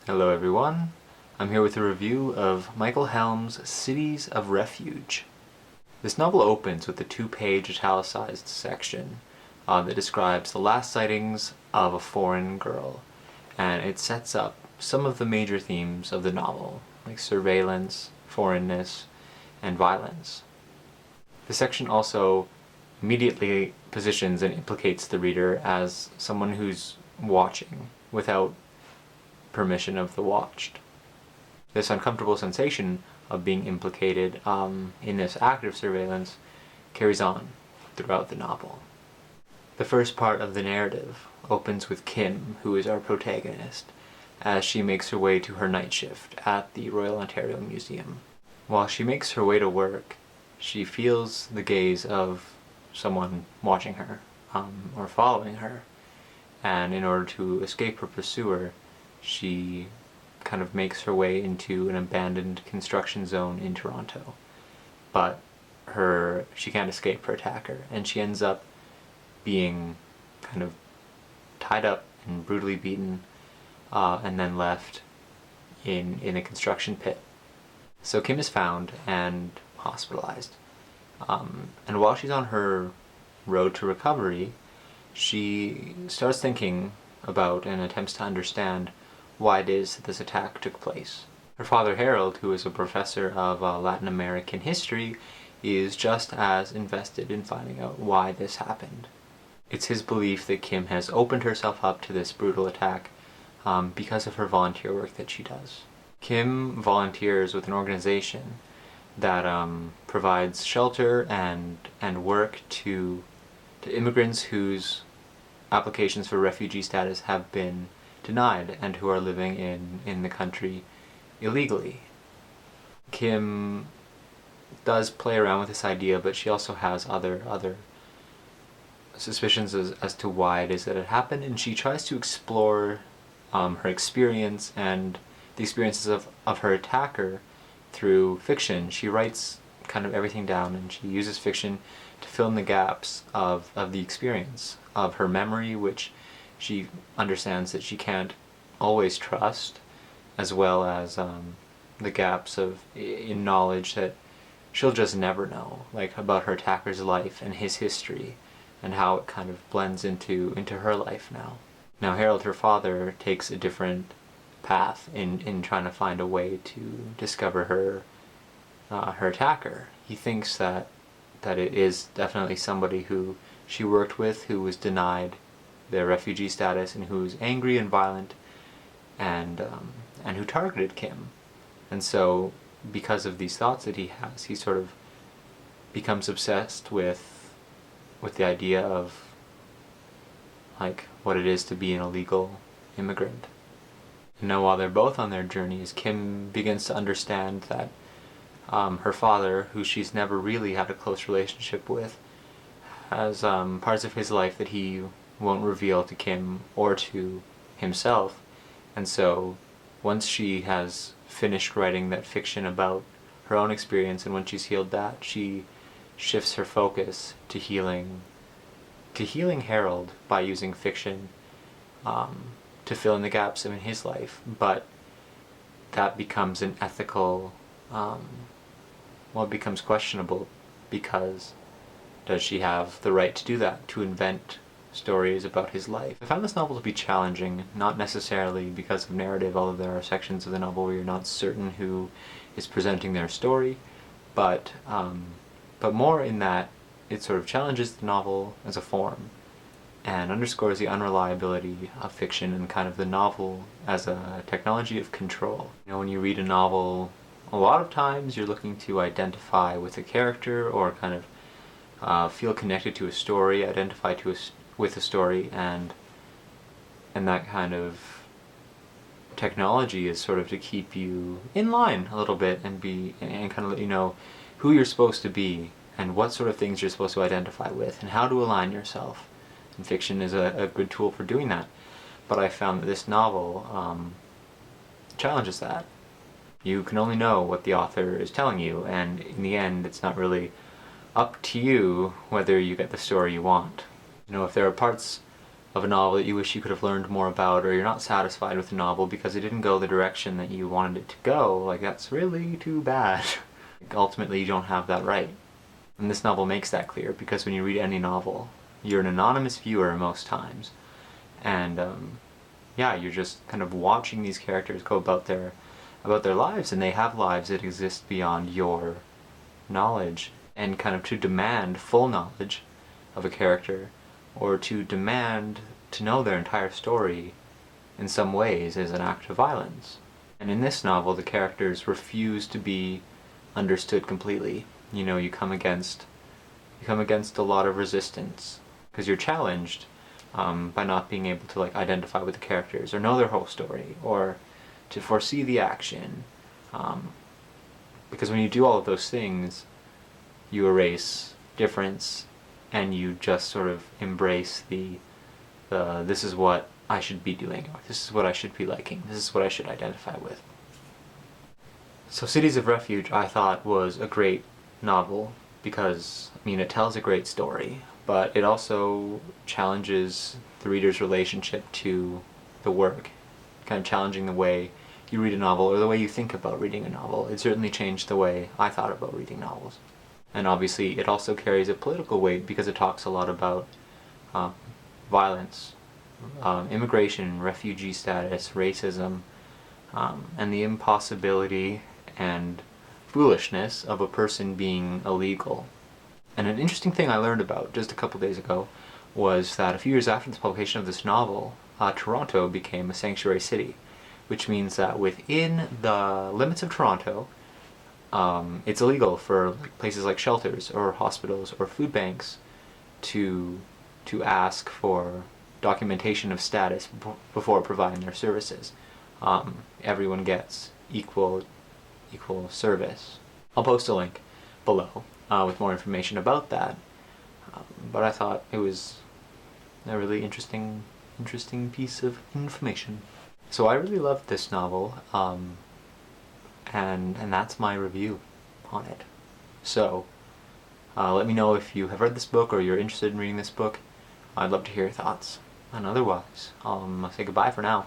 Hello everyone, I'm here with a review of Michael Helm's Cities of Refuge. This novel opens with a 2-page italicized section that describes the last sightings of a foreign girl, and it sets up some of the major themes of the novel, like surveillance, foreignness, and violence. The section also immediately positions and implicates the reader as someone who's watching without permission of the watched. This uncomfortable sensation of being implicated in this act of surveillance carries on throughout the novel. The first part of the narrative opens with Kim, who is our protagonist, as she makes her way to her night shift at the Royal Ontario Museum. While she makes her way to work, she feels the gaze of someone watching her, or following her, and in order to escape her pursuer, she kind of makes her way into an abandoned construction zone in Toronto. But she can't escape her attacker, and she ends up being kind of tied up and brutally beaten, and then left in a construction pit. So Kim is found and hospitalized. And while she's on her road to recovery, she starts thinking about and attempts to understand why it is that this attack took place. Her father Harold, who is a professor of Latin American history, is just as invested in finding out why this happened. It's his belief that Kim has opened herself up to this brutal attack because of her volunteer work that she does. Kim volunteers with an organization that provides shelter and work to immigrants whose applications for refugee status have been denied and who are living in the country illegally. Kim does play around with this idea, but she also has other suspicions as to why it is that it happened, and she tries to explore her experience and the experiences of her attacker through fiction. She writes kind of everything down, and she uses fiction to fill in the gaps of the experience, of her memory, which she understands that she can't always trust, as well as the gaps in knowledge that she'll just never know, like about her attacker's life and his history, and how it kind of blends into her life now. Now Harold, her father, takes a different path in trying to find a way to discover her attacker. He thinks that it is definitely somebody who she worked with, who was denied their refugee status, and who was angry and violent, and who targeted Kim. And so, because of these thoughts that he has, he sort of becomes obsessed with the idea of like what it is to be an illegal immigrant. And now, while they're both on their journeys, Kim begins to understand that her father, who she's never really had a close relationship with, has parts of his life that he won't reveal to Kim or to himself. And so once she has finished writing that fiction about her own experience, and when she's healed that, she shifts her focus to healing Harold by using fiction to fill in the gaps in his life. But that becomes an ethical, it becomes questionable, because does she have the right to do that, to invent stories about his life? I found this novel to be challenging, not necessarily because of narrative, although there are sections of the novel where you're not certain who is presenting their story, but more in that it sort of challenges the novel as a form and underscores the unreliability of fiction and kind of the novel as a technology of control. You know, when you read a novel, a lot of times you're looking to identify with a character, or kind of feel connected to a story, identify with a story, and that kind of technology is sort of to keep you in line a little bit and kind of let you know who you're supposed to be and what sort of things you're supposed to identify with and how to align yourself. And fiction is a good tool for doing that. But I found that this novel challenges that. You can only know what the author is telling you, and in the end it's not really up to you whether you get the story you want. You know, if there are parts of a novel that you wish you could have learned more about, or you're not satisfied with the novel because it didn't go the direction that you wanted it to go, like, that's really too bad. Ultimately, you don't have that right. And this novel makes that clear, because when you read any novel, you're an anonymous viewer most times. And, yeah, you're just kind of watching these characters go about their lives, and they have lives that exist beyond your knowledge. And kind of to demand full knowledge of a character, or to demand to know their entire story in some ways, is an act of violence. And in this novel, the characters refuse to be understood completely. You know, you come against a lot of resistance, because you're challenged by not being able to, like, identify with the characters, or know their whole story, or to foresee the action. Because when you do all of those things, you erase difference, and you just sort of embrace the this is what I should be doing, or this is what I should be liking, this is what I should identify with. So Cities of Refuge, I thought, was a great novel because, I mean, it tells a great story, but it also challenges the reader's relationship to the work, kind of challenging the way you read a novel, or the way you think about reading a novel. It certainly changed the way I thought about reading novels. And obviously it also carries a political weight, because it talks a lot about violence, immigration, refugee status, racism, and the impossibility and foolishness of a person being illegal. And an interesting thing I learned about just a couple days ago was that a few years after the publication of this novel, Toronto became a sanctuary city, which means that within the limits of Toronto, it's illegal for places like shelters or hospitals or food banks to ask for documentation of status before providing their services. Everyone gets equal service. I'll post a link below with more information about that. But I thought it was a really interesting piece of information. So I really loved this novel, and that's my review on it. So let me know if you have read this book, or you're interested in reading this book. I'd love to hear your thoughts. And otherwise, I'll say goodbye for now.